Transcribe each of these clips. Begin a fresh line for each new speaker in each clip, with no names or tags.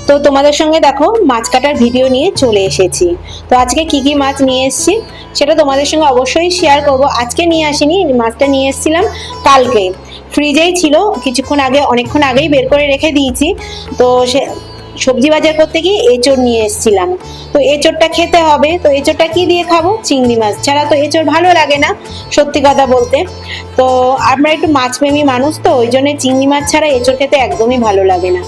তো তোমাদের সঙ্গে দেখো মাছ কাটার ভিডিও নিয়ে চলে এসেছি। তো আজকে কি কি মাছ নিয়ে এসেছি সেটা তোমাদের সঙ্গে অবশ্যই শেয়ার করব। আজকে নিয়ে আসিনি, মাছটা নিয়ে এসেছিলাম কালকে, ফ্রিজেই ছিল কিছুক্ষণ আগে, অনেকক্ষণ আগেই বের করে রেখে দিয়েছি। তো সে সবজি বাজার করতে গিয়ে এঁচড় নিয়ে এসেছিলাম। তো এঁচড়টা খেতে হবে, তো এঁচড়টা কি দিয়ে খাবো? চিংড়ি মাছ ছাড়া তো এঁচড় ভালো লাগে না, সত্যি কথা বলতে। তো আমরা একটু মাছপ্রেমী মানুষ, তো ওই জন্য চিংড়ি মাছ ছাড়া এঁচড় খেতে একদমই ভালো লাগে না।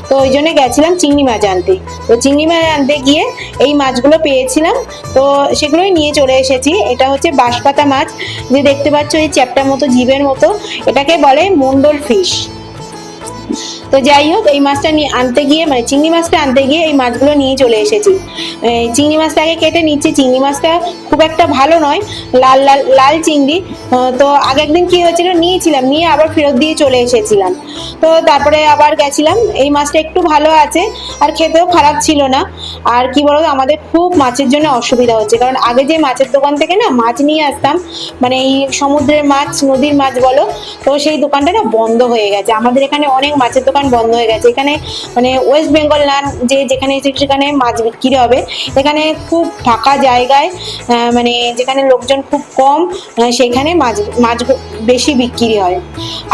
তো ওই জন্য গেছিলাম চিংড়ি মাছ আনতে। তো চিংড়ি মাছ আনতে গিয়ে এই মাছগুলো পেয়েছিলাম, তো সেগুলোই নিয়ে চলে এসেছি। এটা হচ্ছে বাঁশপাতা মাছ, যে দেখতে পাচ্ছ এই চ্যাপ্টার মতো জীবের মতো, এটাকে বলে মন্ডল ফিশ। তো যাই হোক, এই মাছটা নিয়ে আনতে গিয়ে, মানে চিংড়ি মাছটা আনতে গিয়ে এই মাছগুলো নিয়ে চলে এসেছি। চিংড়ি মাছটা আগে কেটে নিচ্ছি। চিংড়ি মাছটা খুব একটা ভালো নয়, লাল লাল লাল চিংড়ি। তো আগের দিন কি হয়েছিল, নিয়েছিলাম, নিয়ে আবার ফেরত দিয়ে চলে এসেছিলাম। তো তারপরে আবার গেছিলাম। এই মাছটা একটু ভালো আছে, আর খেতেও খারাপ ছিল না। আর কি বলতো, আমাদের খুব মাছের জন্য অসুবিধা হচ্ছে, কারণ আগে যে মাছের দোকান থেকে না মাছ নিয়ে আসতাম, মানে এই সমুদ্রের মাছ, নদীর মাছ বলো, তো সেই দোকানটা না বন্ধ হয়ে গেছে। আমাদের এখানে অনেক মাছের দোকান বন্ধ হয়ে গেছে। এখানে মানে ওয়েস্ট বেঙ্গল না, যে যেখানে সেখানে মাছ বিক্রি হবে, এখানে খুব ফাঁকা জায়গায়, মানে যেখানে লোকজন খুব কম, সেখানে মাছ মাছ বেশি বিক্রি হয়।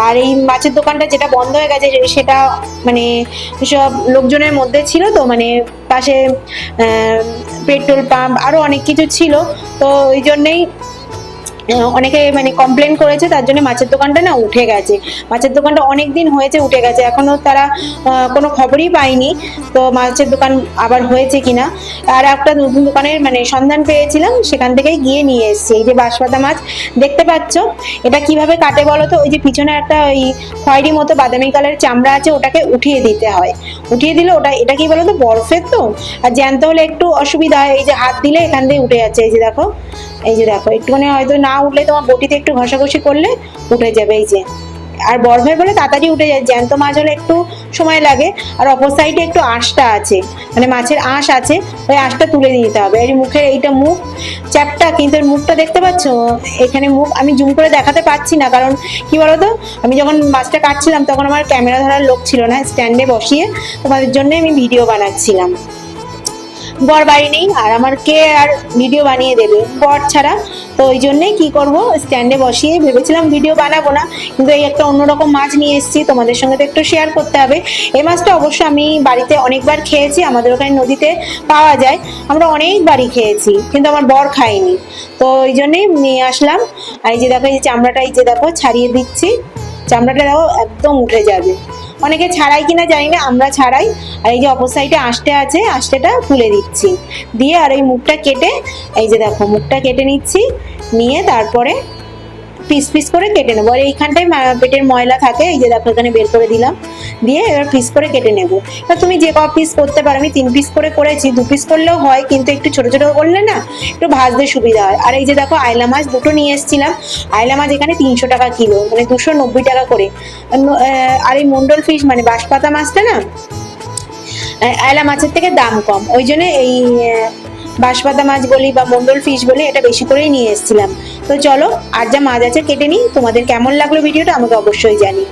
আর এই মাছের দোকানটা যেটা বন্ধ হয়ে গেছে, সেটা মানে সব লোকজনের মধ্যে ছিল, তো মানে পাশে পেট্রোল পাম্প আরো অনেক কিছু ছিল। তো ওই জন্যেই অনেকে মানে কমপ্লেন করেছে, তার জন্য মাছের দোকানটা না উঠে গেছে। মাছের দোকানটা অনেক দিন হয়েছে উঠে গেছে, এখনো তারা কোনো খবরই পায়নি তো মাছের দোকান আবার হয়েছে কিনা। আর একটা নতুন দোকানের মানে সন্ধান পেয়েছিলাম, সেখান থেকে গিয়ে নিয়ে এসেছি। এই যে বাঁশপাতা মাছ দেখতে পাচ্ছ, এটা কিভাবে কাটে বলো তো? ওই যে পিছনে একটা ওই খয়েরি মতো বাদামি কালারের চামড়া আছে, ওটাকে উঠিয়ে দিতে হয়। উঠিয়ে দিলে ওটা, এটা কি বলো তো, বরফের তো, আর জ্যান্ত হলে একটু অসুবিধা হয়। এই যে হাত দিলে এখান দিয়ে উঠে যাচ্ছে, এই যে দেখো, এই যে দেখো, একটুখানি হয়তো না উঠলে তোমার বটিতে একটু ঘষাঘষি করলে উঠে যাবে, এই যে। আর বরফের বলে তাড়াতাড়ি উঠে যায়, জ্যান্ত মাছ হলে একটু সময় লাগে। আর অপর সাইডে একটু আঁশটা আছে, মানে মাছের আঁশ আছে, ওই আঁশটা তুলে দিতে হবে। এই মুখের এইটা মুখ চ্যাপটা, কিন্তু এর মুখটা দেখতে পাচ্ছ, এখানে মুখ আমি জুম করে দেখাতে পারছি না, কারণ কি বলতো, আমি যখন মাছটা কাটছিলাম তখন আমার ক্যামেরা ধরার লোক ছিল না, স্ট্যান্ডে বসিয়ে তোমাদের জন্য আমি ভিডিও বানাচ্ছিলাম। বর বাড়ি নেই, আর আমার কে আর ভিডিও বানিয়ে দেবে বর ছাড়া। তো ওই জন্যই কি করব, স্ট্যান্ডে বসিয়ে ভেবেছিলাম ভিডিও বানাবো না, কিন্তু এই একটা অন্যরকম মাছ নিয়ে এসেছি, তোমাদের সঙ্গে তো একটু শেয়ার করতে হবে। এই মাছটা অবশ্য আমি বাড়িতে অনেকবার খেয়েছি, আমাদের ওখানে নদীতে পাওয়া যায়, আমরা অনেকবারই খেয়েছি, কিন্তু আমার বর খায়নি। তো ওই জন্যই নিয়ে আসলাম। আর এই যে দেখো, এই যে চামড়াটা, এই যে দেখো ছাড়িয়ে দিচ্ছি, চামড়াটা দেখো একদম উঠে যাবে। অনেকে ছাড়াই কিনা জানি না, আমরা ছাড়াই। আর এই যে অপর সাইডে আঁশটা আছে, আঁশটা তুলে দিচ্ছি, দিয়ে আর এই মুখটা কেটে, এই যে দেখো মুখটা কেটে নিচ্ছি, নিয়ে তারপরে পিস পিস করে কেটে নেবো। আর এইখানটায় পেটের ময়লা থাকে, এই যে দেখো এখানে বের করে দিলাম, দিয়ে এবার পিস করে কেটে নেবো। এবার তুমি যে পিস করতে পারো, আমি 3 পিস করে করেছি, 2 পিস করলেও হয়, কিন্তু একটু ছোট ছোট করলে না একটু ভাজতে সুবিধা হয়। আর এই যে দেখো আইলা মাছ দুটো নিয়ে এসেছিলাম। আইলা মাছ এখানে 300 টাকা কিলো, মানে 290 টাকা করে। আর এই মন্ডল ফিশ মানে বাঁশপাতা মাছটা না আইলা মাছের থেকে দাম কম, ওই জন্য এই বাঁশপাতা মাছ বলি বা মন্ডল ফিশ বলি, এটা বেশি করেই নিয়ে এসেছিলাম। তো চলো, আর যা মাছ আছে কেটে নিই। তোমাদের কেমন লাগলো ভিডিওটা আমাকে অবশ্যই জানিও।